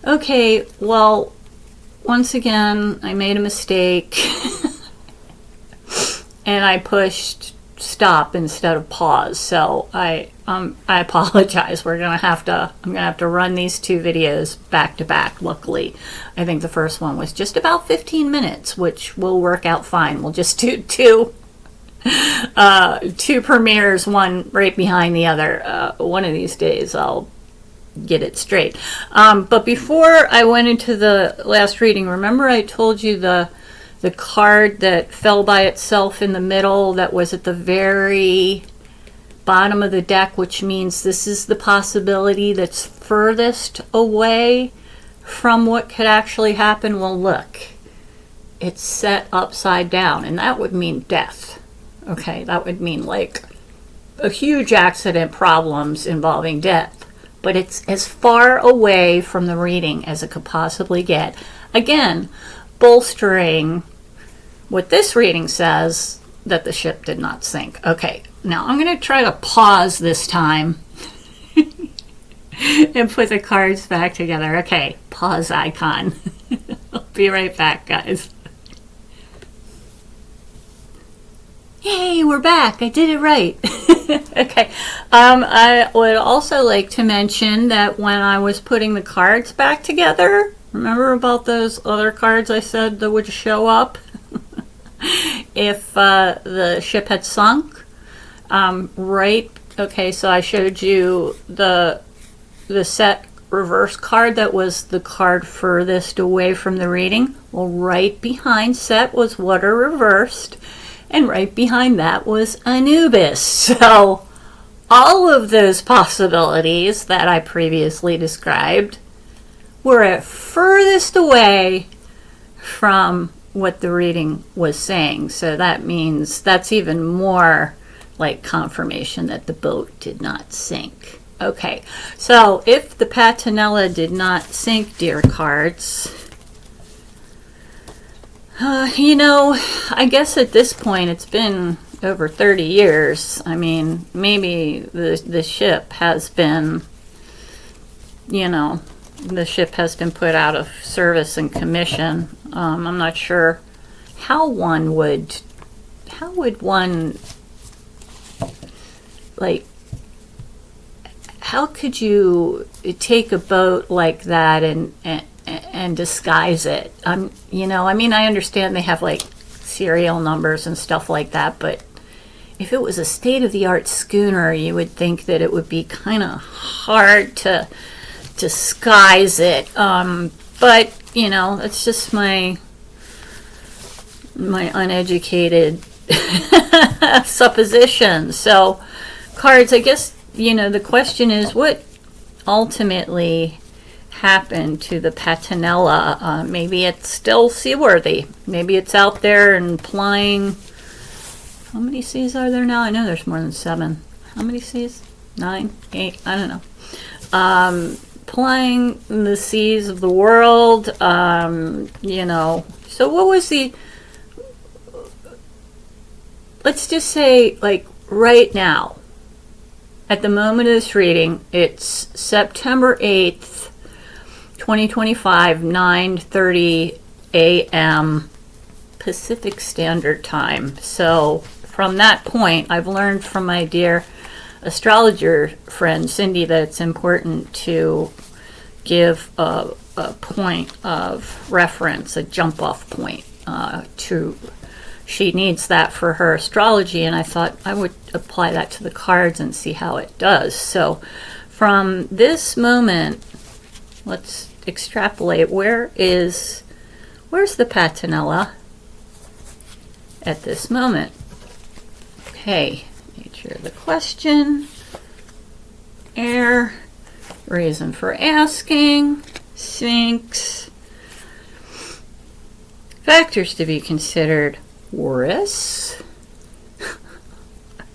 Okay, well, once again, I made a mistake. And I pushed stop instead of pause. So I apologize. I'm gonna have to run these two videos back to back. Luckily, I think the first one was just about 15 minutes, which will work out fine. We'll just do two premieres, one right behind the other. One of these days I'll get it straight. But before I went into the last reading, remember I told you the card that fell by itself in the middle that was at the very bottom of the deck, which means this is the possibility that's furthest away from what could actually happen. Well, look, it's set upside down, and that would mean death. Okay, that would mean like a huge accident, problems involving death. But it's as far away from the reading as it could possibly get. Again, bolstering what this reading says, that the ship did not sink. Okay, now I'm going to try to pause this time and put the cards back together. Okay, pause icon. I'll be right back, guys. Yay, we're back. I did it right. Okay. I would also like to mention that when I was putting the cards back together, remember about those other cards I said that would show up if the ship had sunk? Right. Okay, so I showed you the set reverse card that was the card furthest away from the reading. Well, right behind set was water reversed, and right behind that was Anubis. So all of those possibilities that I previously described were at furthest away from what the reading was saying. So that means that's even more like confirmation that the boat did not sink. Okay, so if the Patanela did not sink, dear cards, I guess at this point it's been over 30 years. I mean, maybe the ship has been, the ship has been put out of service and commission. I'm not sure how would one, like, how could you take a boat like that and disguise it? I understand they have like serial numbers and stuff like that, but if it was a state-of-the-art schooner, you would think that it would be kind of hard to disguise it. But it's just my uneducated supposition. So, cards, I guess, the question is, what ultimately happened to the Patanela? Maybe it's still seaworthy. Maybe it's out there and plying. How many seas are there now? I know there's more than 7. How many seas? 9, 8, I don't know. Plying the seas of the world, So what was let's just say, like, right now, at the moment of this reading, it's September 8th, 2025, 9:30 a.m. Pacific Standard Time. So from that point, I've learned from my dear astrologer friend Cindy that it's important to give a point of reference, a jump-off point she needs that for her astrology, and I thought I would apply that to the cards and see how it does. So from this moment, let's extrapolate. Where's the Patanela at this moment? Okay, nature of the question, air, reason for asking, Sphinx, factors to be considered, Horus,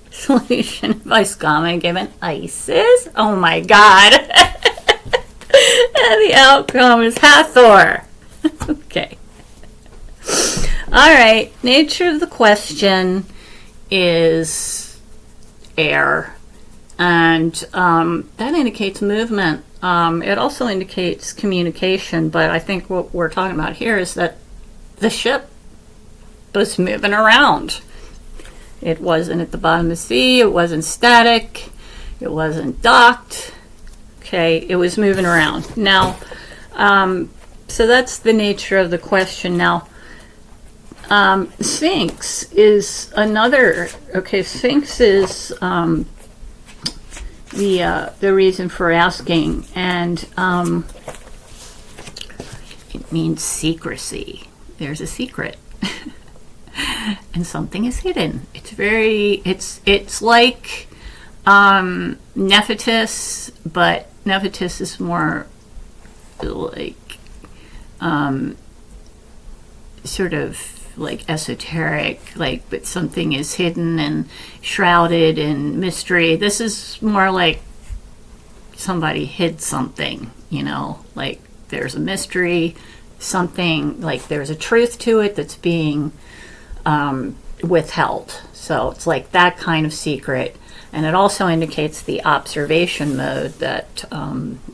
solution, advice, comment given, Isis, oh my god, and the outcome is Hathor. Okay. Alright, nature of the question is air, and that indicates movement. It also indicates communication, but I think what we're talking about here is that the ship was moving around. It wasn't at the bottom of the sea, it wasn't static, it wasn't docked. Okay, it was moving around. Now, so that's the nature of the question. Now, Sphinx is another. Okay, Sphinx is the reason for asking, and it means secrecy. There's a secret, and something is hidden. It's like Nephetis, but Nephetis is more like sort of like esoteric, like, but something is hidden and shrouded in mystery. This is more like somebody hid something, like there's a mystery, something, like there's a truth to it that's being withheld. So it's like that kind of secret. And it also indicates the observation mode that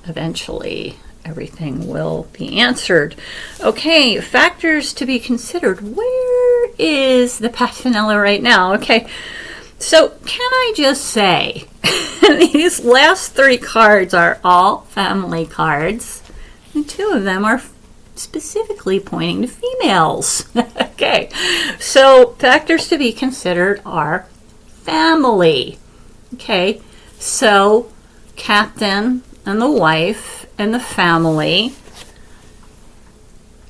eventually everything will be answered. Okay, factors to be considered. Where is the Patanela right now? Okay, so can I just say, these last 3 cards are all family cards, and 2 of them are specifically pointing to females. Okay, so factors to be considered are family. Okay, so captain and the wife and the family,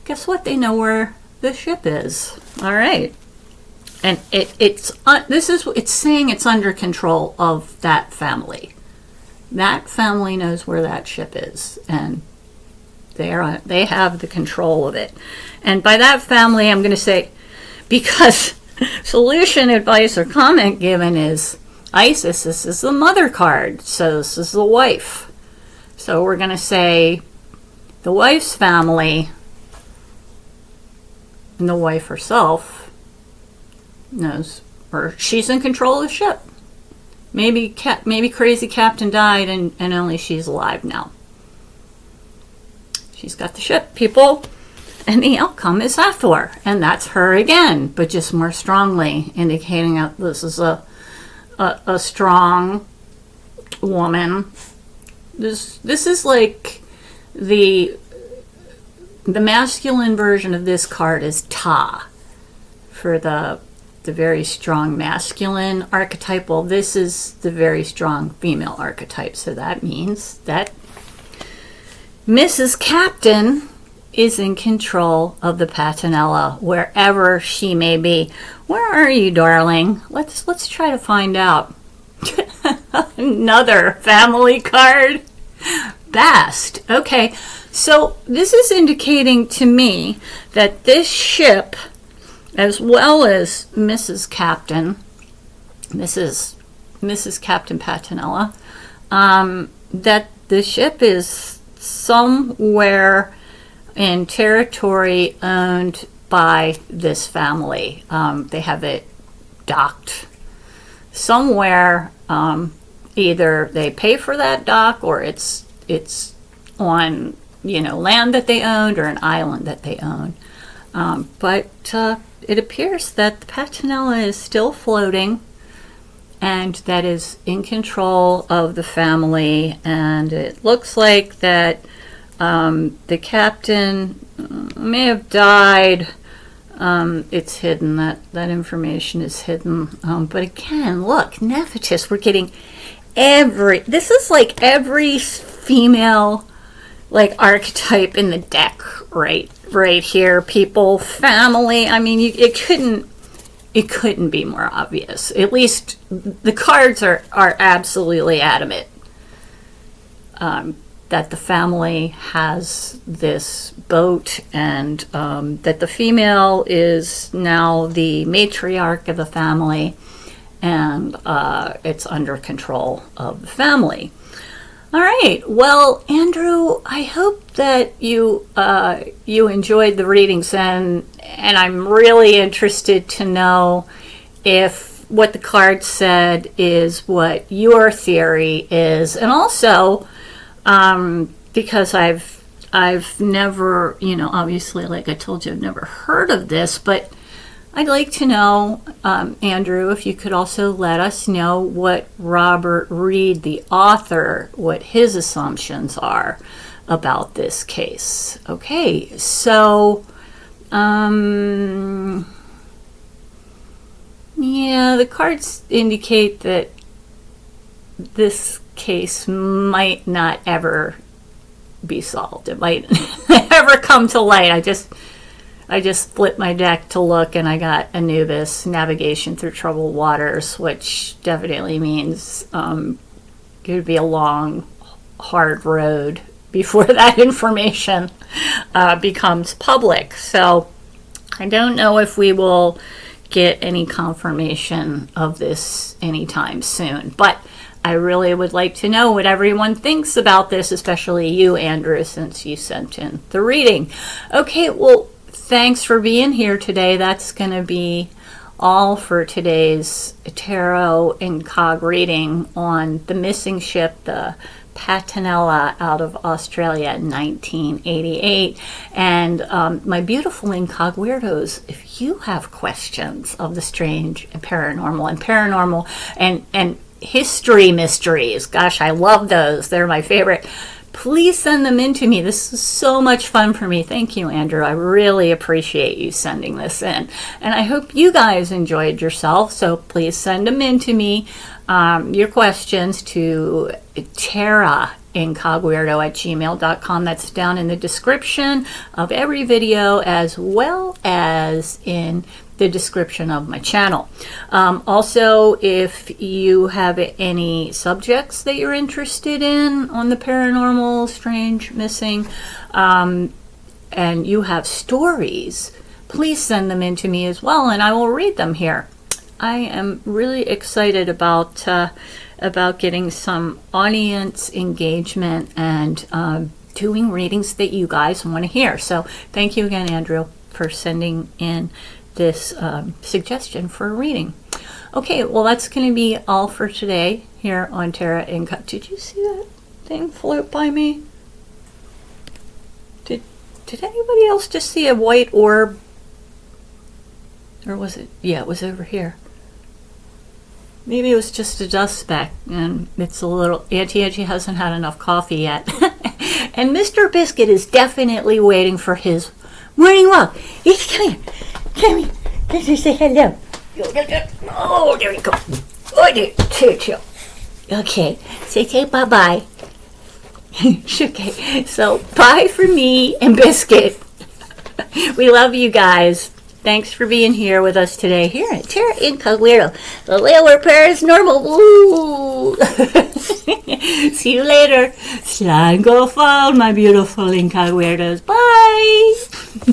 guess what? They know where the ship is. All right, and it's saying it's under control of that family. That family knows where that ship is, and they have the control of it. And by that family, I'm going to say, because solution, advice, or comment given is Isis. This is the mother card, so this is the wife. So we're going to say the wife's family and the wife herself knows, or she's in control of the ship. Maybe crazy captain died and only she's alive now. She's got the ship, people. And the outcome is Hathor, and that's her again, but just more strongly, indicating that this is a strong woman. This is like the masculine version of this card is Ta for the very strong masculine archetype. Well, this is the very strong female archetype, so that means that Mrs. Captain is in control of the Patanela, wherever she may be. Where are you, darling? Let's try to find out. Another family card. Bast. Okay, so this is indicating to me that this ship, as well as Mrs. Captain Patanela, that the ship is somewhere in territory owned by this family. They have it docked somewhere. Either they pay for that dock, or it's on land that they owned, or an island that they own. But it appears that the Patanela is still floating, and that is in control of the family. And it looks like that the captain may have died. It's hidden. That information is hidden. But again, look, Nephetis, we're getting this is like every female archetype in the deck right here, people. Family, I mean, it couldn't be more obvious. At least the cards are absolutely adamant that the family has this boat, and that the female is now the matriarch of the family, and it's under control of the family. All right. Well, Andrew, I hope that you enjoyed the readings, and I'm really interested to know if what the card said is what your theory is, and also because I've never, obviously, like I told you, I've never heard of this, but I'd like to know, Andrew, if you could also let us know what Robert Reed, the author, what his assumptions are about this case. Okay, so, yeah, the cards indicate that this case might not ever be solved. It might never come to light. I just flipped my deck to look, and I got Anubis, navigation through troubled waters, which definitely means it would be a long, hard road before that information becomes public. So I don't know if we will get any confirmation of this anytime soon, but I really would like to know what everyone thinks about this, especially you, Andrew, since you sent in the reading. Okay, well, thanks for being here today. That's going to be all for today's Tarot Incog reading on the missing ship, the Patanela, out of Australia in 1988. And my beautiful Incogweirdos, if you have questions of the strange and paranormal and history mysteries, gosh, I love those. They're my favorite. Please send them in to me. This is so much fun for me. Thank you, Andrew. I really appreciate you sending this in. And I hope you guys enjoyed yourself. So please send them in to me, your questions, to TAROTIncogDECK@gmail.com. That's down in the description of every video, as well as in the description of my channel. Also, if you have any subjects that you're interested in on the paranormal, strange, missing, and you have stories, please send them in to me as well, and I will read them here. I am really excited about getting some audience engagement and doing readings that you guys want to hear. So thank you again, Andrew, for sending in this suggestion for a reading. Okay, well, that's going to be all for today here on Tarot Incog. Did you see that thing float by me? Did anybody else just see a white orb? Or was it? Yeah, it was over here. Maybe it was just a dust speck, and it's a little... Auntie Angie hasn't had enough coffee yet. And Mr. Biscuit is definitely waiting for his morning walk. He's coming. Come here. Let's say hello. Oh, there we go. Oh, there. Okay. Say bye-bye. Okay. So, bye for me and Biscuit. We love you guys. Thanks for being here with us today here at Tarot IncogWeirdo, the Layer Paranormal. Woo! See you later. Slide and go fall, my beautiful Incogweirdos. Bye!